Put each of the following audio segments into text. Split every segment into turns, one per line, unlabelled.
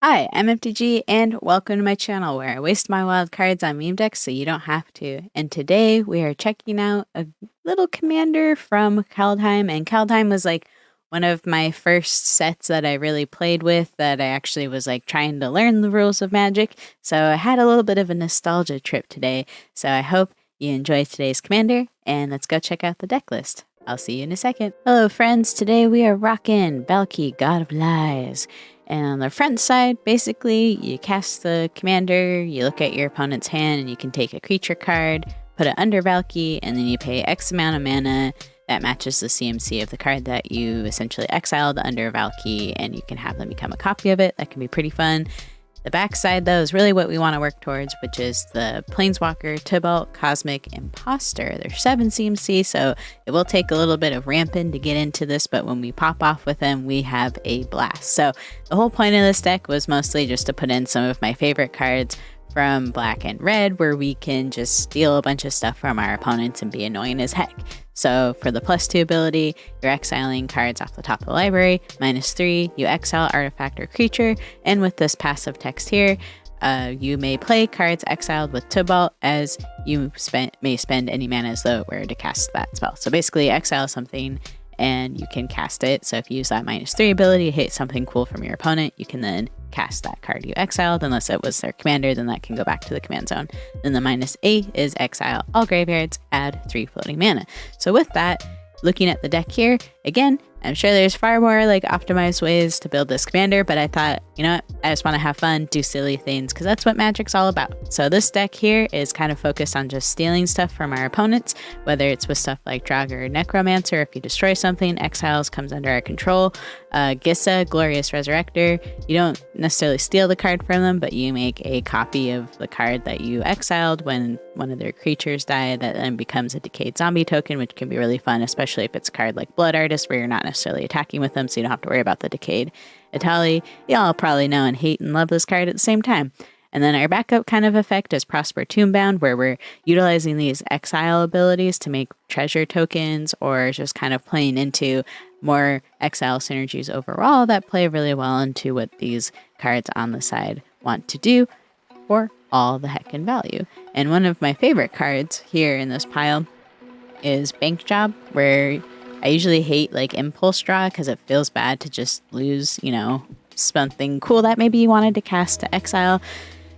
Hi, I'm MTG and welcome to my channel where I waste my wild cards on meme decks so you don't have to. And today we are checking out a little commander from Kaldheim, and Kaldheim was like one of my first sets that I really played with, that I actually was like trying to learn the rules of Magic. So I had a little bit of a nostalgia trip today. So I hope you enjoy today's commander, and let's go check out the deck list. I'll see you in a second. Hello friends, today we are rocking Valki, God of Lies. And on the front side, basically, you cast the commander, you look at your opponent's hand, and you can take a creature card, put it under Valki, and then you pay X amount of mana that matches the CMC of the card that you essentially exiled under Valki, and you can have them become a copy of it. That can be pretty fun. The backside, though, is really what we want to work towards, which is the Planeswalker, Tybalt, Cosmic, Imposter. There's 7 CMC, so it will take a little bit of ramping to get into this, but when we pop off with them, we have a blast. So the whole point of this deck was mostly just to put in some of my favorite cards from Black and Red, where we can just steal a bunch of stuff from our opponents and be annoying as heck. So for the +2 ability, you're exiling cards off the top of the library. -3, you exile artifact or creature. And with this passive text here, you may play cards exiled with Tybalt as you may spend any mana as though it were to cast that spell. So basically exile something and you can cast it. So if you use that -3 ability to hit something cool from your opponent, you can then cast that card you exiled. Unless it was their commander, then that can go back to the command zone. Then the -8 is exile all graveyards, add 3 floating mana. So with that, looking at the deck here, again, I'm sure there's far more like optimized ways to build this commander, but I thought, you know what, I just want to have fun, do silly things, because that's what Magic's all about. So this deck here is kind of focused on just stealing stuff from our opponents, whether it's with stuff like Draugr or Necromancer. If you destroy something, exiles comes under our control. Gissa, Glorious Resurrector, you don't necessarily steal the card from them, but you make a copy of the card that you exiled when one of their creatures die, that then becomes a decayed zombie token, which can be really fun, especially if it's a card like Blood Artist, where you're not necessarily attacking with them, so you don't have to worry about the decayed Itali. Y'all probably know and hate and love this card at the same time. And then our backup kind of effect is Prosper Tombbound, where we're utilizing these exile abilities to make treasure tokens, or just kind of playing into more exile synergies overall that play really well into what these cards on the side want to do for all the heckin' value. And one of my favorite cards here in this pile is Bank Job, where I usually hate like Impulse Draw because it feels bad to just lose, you know, something cool that maybe you wanted to cast to exile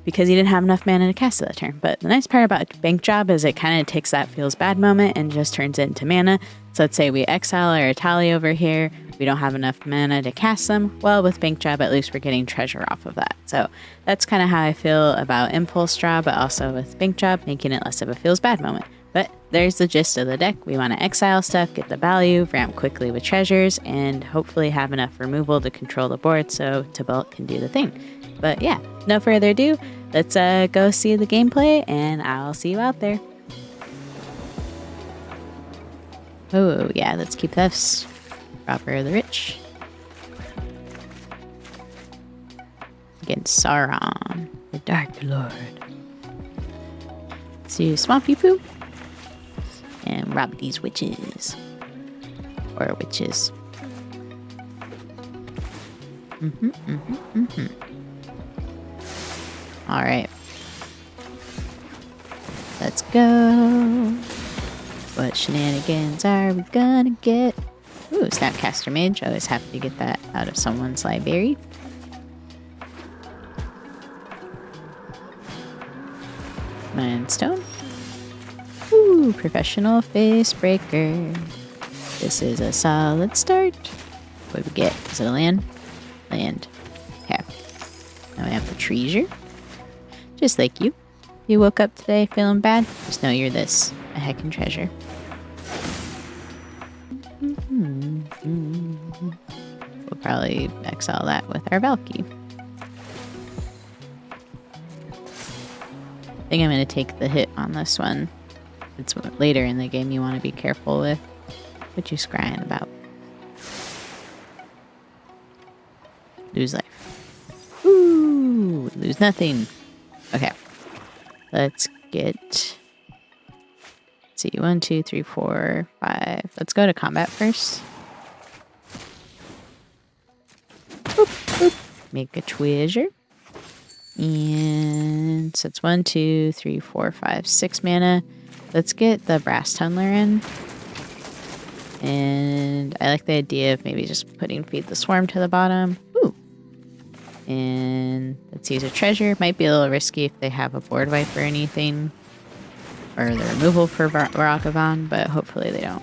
because you didn't have enough mana to cast it that turn. But the nice part about Bank Job is it kind of takes that feels bad moment and just turns it into mana. So let's say we exile our Itali over here. We don't have enough mana to cast them. Well, with Bank Job, at least we're getting treasure off of that. So that's kind of how I feel about Impulse Draw, but also with Bank Job, making it less of a feels bad moment. But there's the gist of the deck. We want to exile stuff, get the value, ramp quickly with treasures, and hopefully have enough removal to control the board so Tybalt can do the thing. But yeah, no further ado, let's go see the gameplay, and I'll see you out there. Oh yeah, let's keep this. Robber of the Rich. Against Sauron, the Dark Lord. Let's do Swampy Poo. And rob these witches. Or witches. Alright. Let's go. What shenanigans are we gonna get? Ooh, Snapcaster Mage. Always happy to get that out of someone's library. Mindstone. Ooh, Professional Facebreaker. This is a solid start. What do we get? Is it a land? Land. Okay. Now we have the treasure. Just like you. You woke up today feeling bad? Just know you're this. A heckin' treasure. We'll probably exile that with our Valki. I think I'm going to take the hit on this one. It's later in the game you want to be careful with. What you scrying about? Lose life. Ooh, lose nothing. Okay. Let's get... Let's see, 1, 2, 3, 4, 5. Let's go to combat first. Boop, boop. Make a treasure. And so it's 1, 2, 3, 4, 5, 6 mana. Let's get the brass tunnler in. And I like the idea of maybe just putting feed the swarm to the bottom. Ooh. And let's use a treasure. Might be a little risky if they have a board wipe or anything. Or the removal for Ragavan, but hopefully they don't.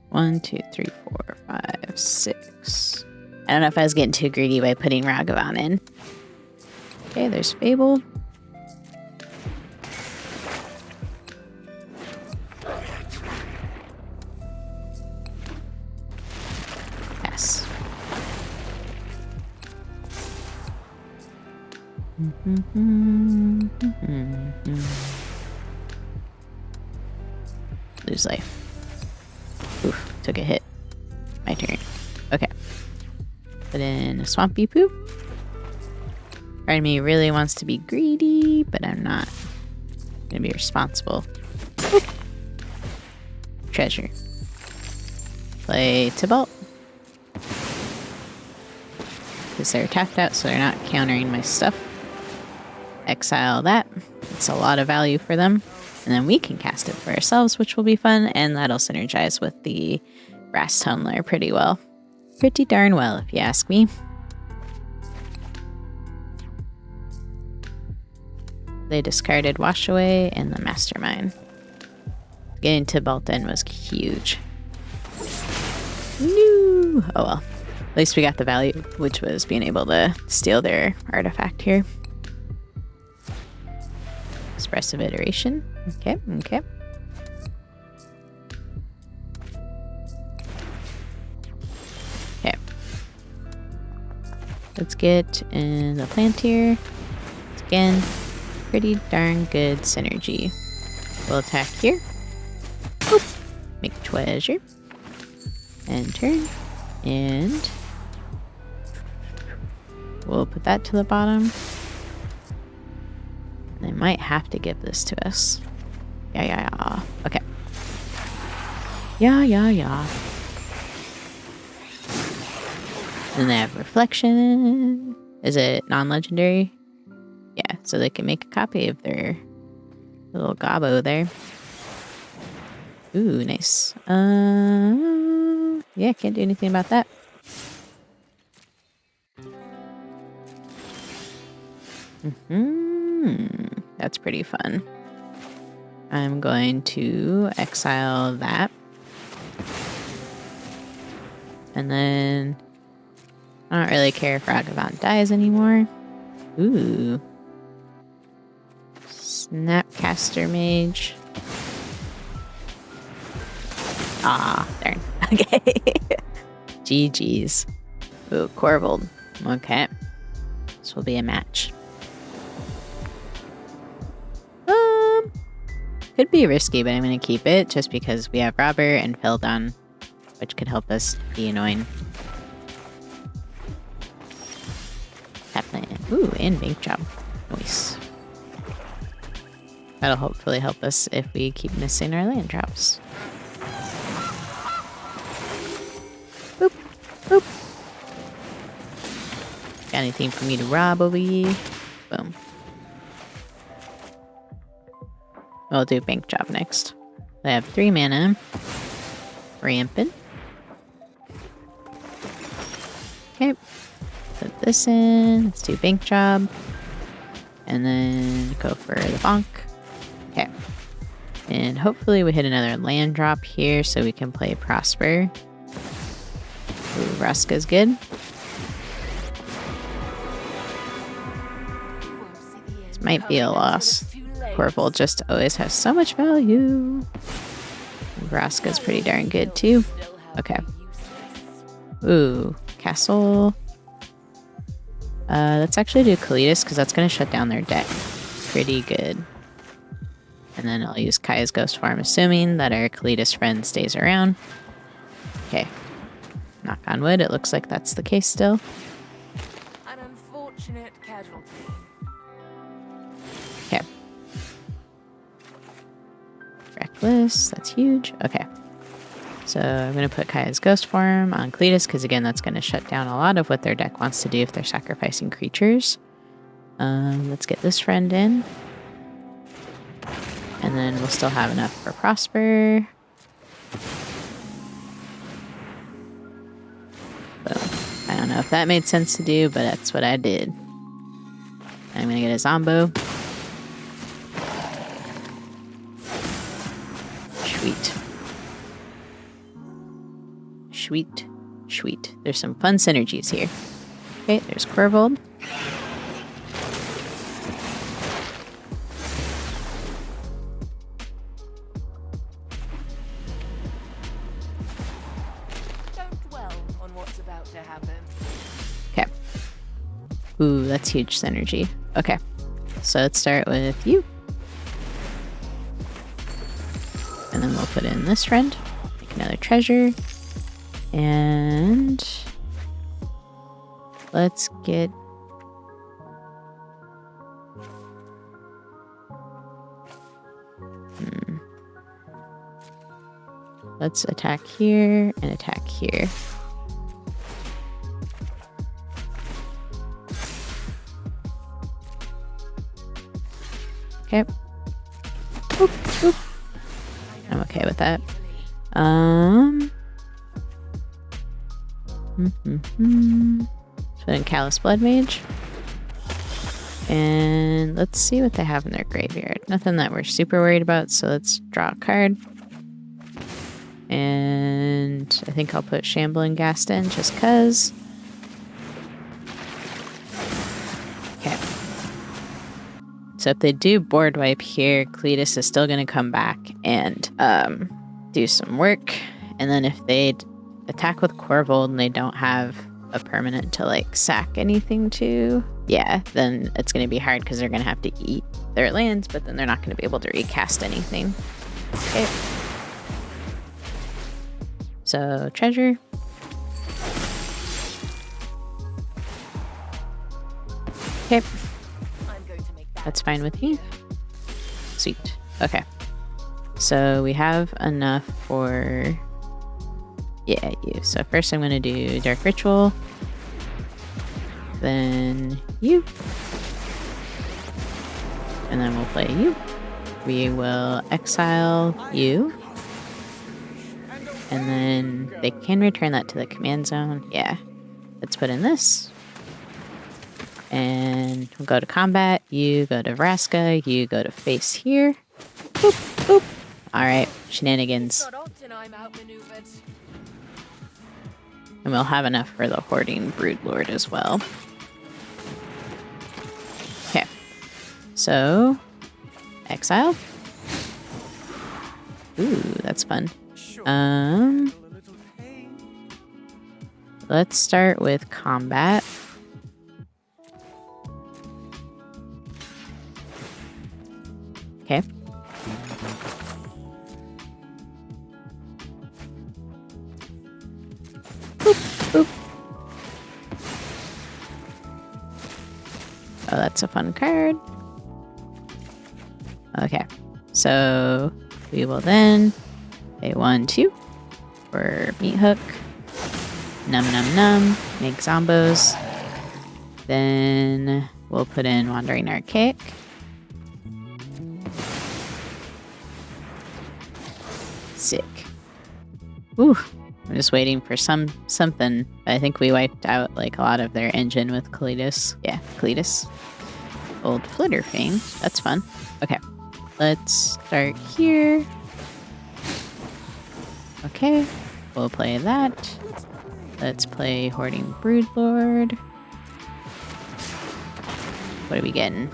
1, 2, 3, 4, 5, 6. I don't know if I was getting too greedy by putting Ragavan in. Okay, there's Fable. Yes. Lose life. Oof, took a hit. My turn. Okay. Put in a Swampy Poo. Part of me really wants to be greedy, but I'm not. I'm gonna be responsible. Oop. Treasure. Play Tibalt. Because they're tapped out, so they're not countering my stuff. Exile that. It's a lot of value for them. And then we can cast it for ourselves, which will be fun, and that'll synergize with the brass tunnler pretty well. Pretty darn well, if you ask me. They discarded Wash Away and the Mastermind. Getting to Bolton was huge. No! Oh well. At least we got the value, which was being able to steal their artifact here. Expressive Iteration. Okay, okay. Okay. Let's get in the plant here. Again, pretty darn good synergy. We'll attack here. Boop. Make treasure. And turn. And we'll put that to the bottom. They might have to give this to us. Yeah. Okay. Yeah. And they have Reflection. Is it non-legendary? Yeah, so they can make a copy of their little gobbo there. Ooh, nice. Yeah, can't do anything about that. That's pretty fun. I'm going to exile that. And then I don't really care if Ragavan dies anymore. Ooh. Snapcaster Mage. Ah, darn. Okay. GG's. Ooh, Corvold. Okay. This will be a match. Could be risky, but I'm going to keep it just because we have Robber and Feldon, which could help us be annoying. Tapland. Ooh, and Bank Job. Nice. That'll hopefully help us if we keep missing our land drops. Boop. Boop. Got anything for me to rob over here? Boom. We'll do Bank Job next. I have 3 mana. Rampant. Okay. Put this in. Let's do Bank Job. And then go for the bonk. Okay. And hopefully we hit another land drop here so we can play Prosper. Ooh, Ruska's good. This might be a loss. Corvold just always has so much value. Vraska's pretty darn good too. Okay. Ooh, Castle. Let's actually do Kalitas because that's going to shut down their deck. Pretty good. And then I'll use Kaya's Ghost Farm, assuming that our Kalitas friend stays around. Okay. Knock on wood, it looks like that's the case still.
An unfortunate casualty.
Okay. Reckless, that's huge. Okay. So I'm going to put Kaya's Ghost Form on Cletus, because again, that's going to shut down a lot of what their deck wants to do if they're sacrificing creatures. Let's get this friend in. And then we'll still have enough for Prosper. So, I don't know if that made sense to do, but that's what I did. I'm going to get a Zombo. Sweet. Sweet. Sweet. There's some fun synergies here. Okay, there's Corvold.
Don't dwell on what's about to happen.
Okay. Ooh, that's huge synergy. Okay. So let's start with you. And then we'll put in this friend. Make another treasure. And let's get let's attack here and attack here. Okay. Boop, boop. I'm okay with that. Let's put in Callous Blood Mage. And let's see what they have in their graveyard. Nothing that we're super worried about, so let's draw a card. And I think I'll put Shambling Ghast in just cuz. Okay. So if they do board wipe here, Cletus is still going to come back and do some work. And then if they attack with Corvold and they don't have a permanent to like sack anything to, yeah, then it's going to be hard because they're going to have to eat their lands, but then they're not going to be able to recast anything. Okay. So treasure. Okay. That's fine with me. Sweet. Okay. So we have enough for... yeah, you. So first I'm going to do Dark Ritual. Then you. And then we'll play you. We will exile you. And then they can return that to the command zone. Yeah. Let's put in this. And we'll go to combat. You go to Vraska. You go to face here. Boop, boop. Alright, shenanigans. And we'll have enough for the Hoarding Broodlord as well. Okay. So, exile. Ooh, that's fun. Let's start with combat. Okay. Boop, boop. Oh, that's a fun card. Okay. So we will then pay 1-2 for Meat Hook. Num num num. Make zombos. Then we'll put in Wandering Archaic. Sick. Ooh. I'm just waiting for something. I think we wiped out like a lot of their engine with Cletus. Yeah, Cletus. Old Flitterfang. That's fun. Okay. Let's start here. Okay. We'll play that. Let's play Hoarding Broodlord. What are we getting?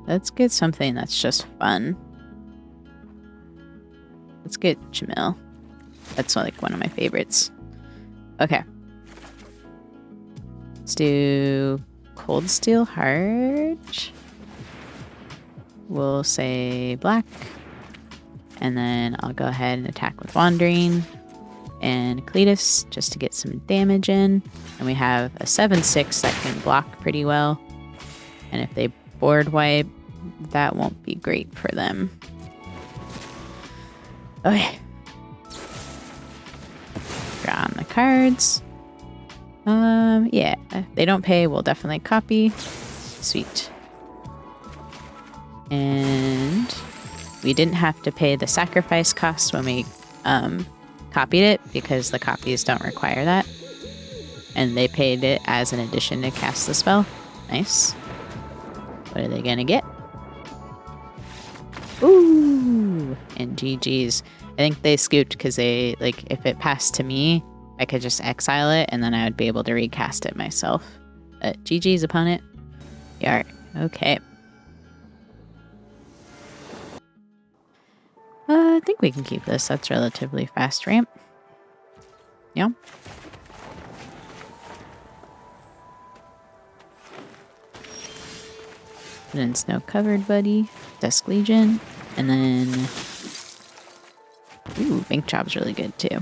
Let's get something that's just fun. Let's get Jamil. That's like one of my favorites. Okay. Let's do Cold Steel Heart. We'll say black. And then I'll go ahead and attack with Wandering and Cletus just to get some damage in. And we have a 7/6 that can block pretty well. And if they board wipe, that won't be great for them. Okay. Draw on the cards. Yeah, if they don't pay, we'll definitely copy. Sweet. And we didn't have to pay the sacrifice cost when we copied it because the copies don't require that. And they paid it as an addition to cast the spell. Nice. What are they gonna get? Ooh! And GG's. I think they scooped because they, like, if it passed to me, I could just exile it and then I would be able to recast it myself. But GG's, opponent. Yark. Okay. I think we can keep this. That's relatively fast ramp. Yeah. Put in Snow Covered Buddy, Dusk Legion, and then... Ooh, Bank Job's really good too.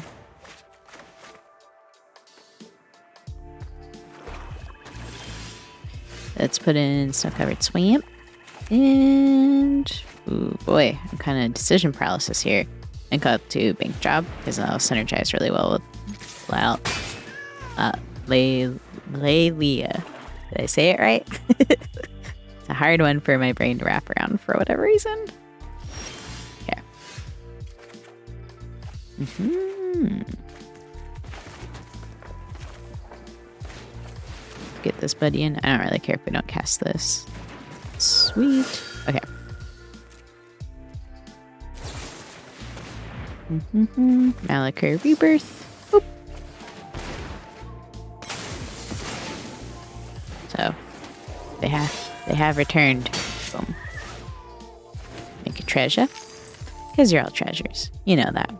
Let's put in Snow Covered Swamp. And... Ooh, boy, I'm kind of decision paralysis here. And go up to Bank Job, because that'll synergize really well with Lelia. Did I say it right? It's a hard one for my brain to wrap around for whatever reason. Okay. Get this buddy in. I don't really care if we don't cast this. Sweet. Okay. Malachir Rebirth. Boop. So they have returned. Boom. Make a treasure. Because you're all treasures. You know that.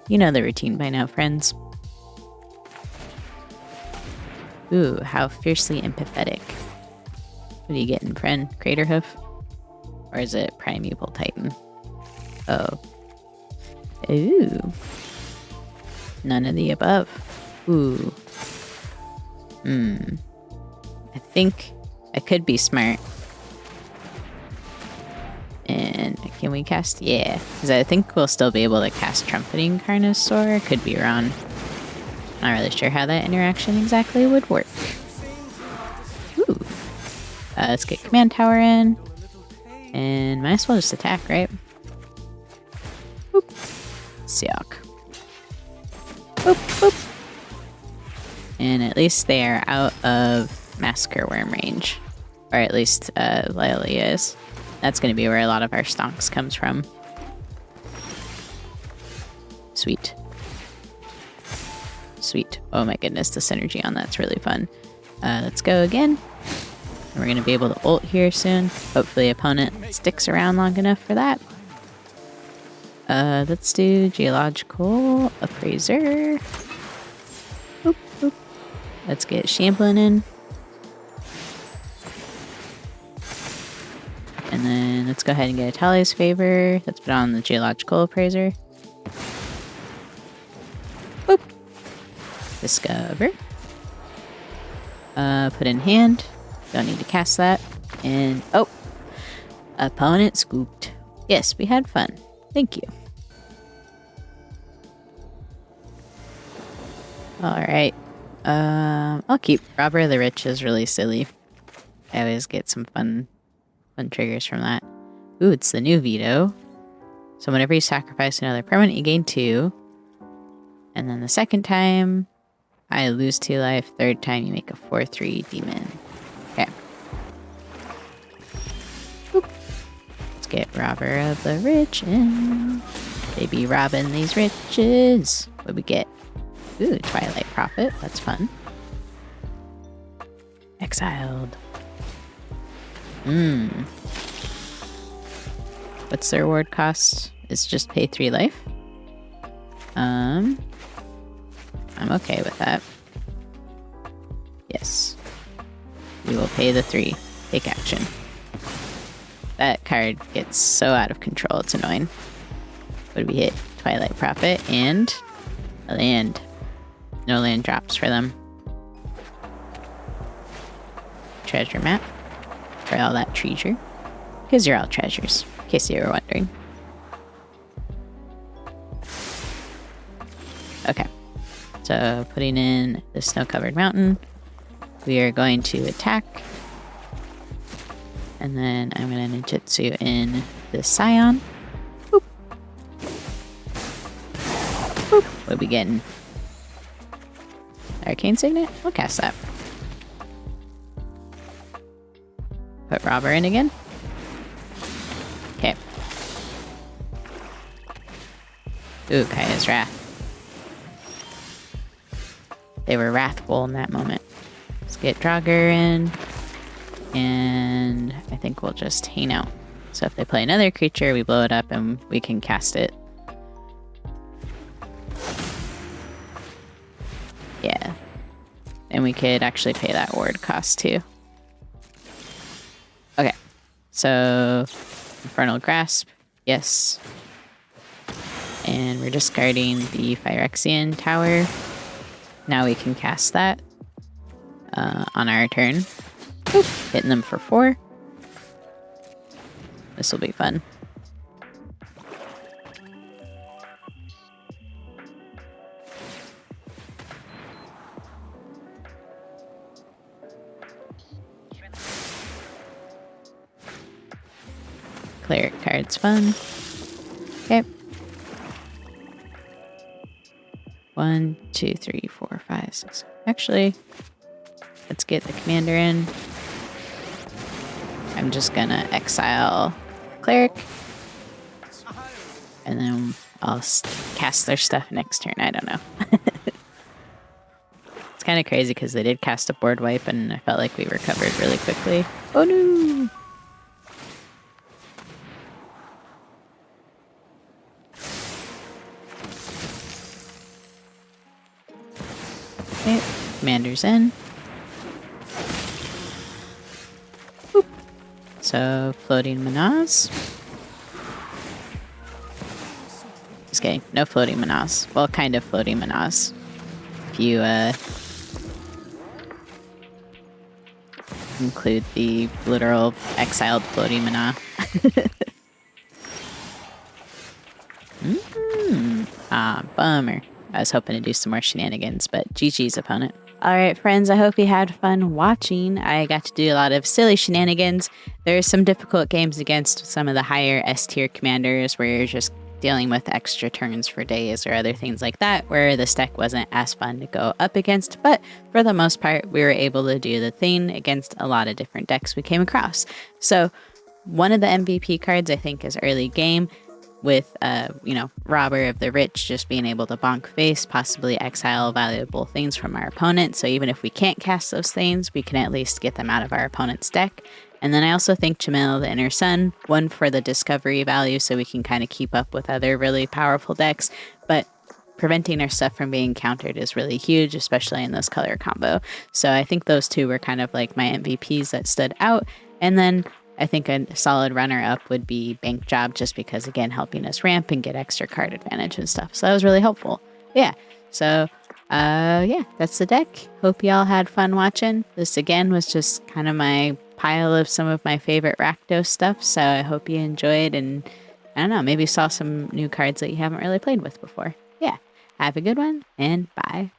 You know the routine by now, friends. Ooh, how fiercely empathetic. What are you getting, friend? Craterhoof? Or is it Primeval Titan? Oh. Ooh. None of the above. Ooh. I think I could be smart. And can we cast? Yeah. Because I think we'll still be able to cast Trumpeting Carnosaur. Could be wrong. Not really sure how that interaction exactly would work. Ooh. Let's get Command Tower in. And might as well just attack, right? Boop. Siak. Boop, boop. And at least they are out of Massacre Worm range. Or at least Lily is. That's going to be where a lot of our stonks comes from. Sweet. Sweet. Oh my goodness, the synergy on that's really fun. Let's go again. And we're going to be able to ult here soon. Hopefully opponent sticks around long enough for that. Let's do Geological Appraiser. Boop, boop. Let's get Champlin in. And then let's go ahead and get a Tali's Favor. Let's put on the Geological Appraiser. Boop. Discover. Put in hand. Don't need to cast that. And, oh. Opponent scooped. Yes, we had fun. Thank you. Alright. I'll keep Robber of the Rich is really silly. I always get some fun triggers from that. Ooh, it's the new veto. So whenever you sacrifice another permanent, you gain 2. And then the second time, I lose 2 life. Third time, you make a 4/3 demon. Okay. Boop. Let's get Robber of the Rich in. They be robbing these riches. What we get? Ooh, Twilight Prophet. That's fun. Exiled. What's the reward cost? It's just pay 3 life. I'm okay with that. Yes. We will pay the 3. Take action. That card gets so out of control, it's annoying. What do we hit? Twilight Prophet and a land. No land drops for them. Treasure map. for all that treasure. Because you're all treasures, in case you were wondering. Okay, so putting in the snow-covered mountain, we are going to attack. And then I'm going to ninjutsu in the Scion. Boop. Boop. What are we getting? Arcane Signet? We'll cast that. Put Robber in again. Okay. Ooh, Kaya's Wrath. They were wrathful in that moment. Let's get Draugr in. And I think we'll just hang out. So if they play another creature, we blow it up and we can cast it. Yeah. And we could actually pay that ward cost too. Okay. So Infernal Grasp. Yes. And we're discarding the Phyrexian Tower. Now we can cast that on our turn. Oop, hitting them for 4. This will be fun. Cleric card's fun. Okay. 1, 2, 3, 4, 5, 6. Actually, let's get the commander in. I'm just gonna exile Cleric. And then I'll cast their stuff next turn. I don't know. It's kind of crazy because they did cast a board wipe and I felt like we recovered really quickly. Oh no! Okay, commander's in. Boop. So, floating manas. Just kidding, no floating manas. Well, kind of floating manas. If you, include the literal exiled floating mana. Bummer. I was hoping to do some more shenanigans, but GG's opponent. Alright friends, I hope you had fun watching. I got to do a lot of silly shenanigans. There's some difficult games against some of the higher S tier commanders where you're just dealing with extra turns for days or other things like that, where this deck wasn't as fun to go up against, but for the most part, we were able to do the thing against a lot of different decks we came across. So one of the MVP cards I think is early game, with, Robber of the Rich just being able to bonk face, possibly exile valuable things from our opponent. So even if we can't cast those things, we can at least get them out of our opponent's deck. And then I also think Jamil the Inner Sun, one for the discovery value so we can kind of keep up with other really powerful decks, but preventing our stuff from being countered is really huge, especially in this color combo. So I think those two were kind of like my MVPs that stood out. And then I think a solid runner-up would be Bank Job, just because, again, helping us ramp and get extra card advantage and stuff. So that was really helpful. Yeah. So, that's the deck. Hope y'all had fun watching. This, again, was just kind of my pile of some of my favorite Rakdos stuff. So I hope you enjoyed and, I don't know, maybe saw some new cards that you haven't really played with before. Yeah. Have a good one, and bye.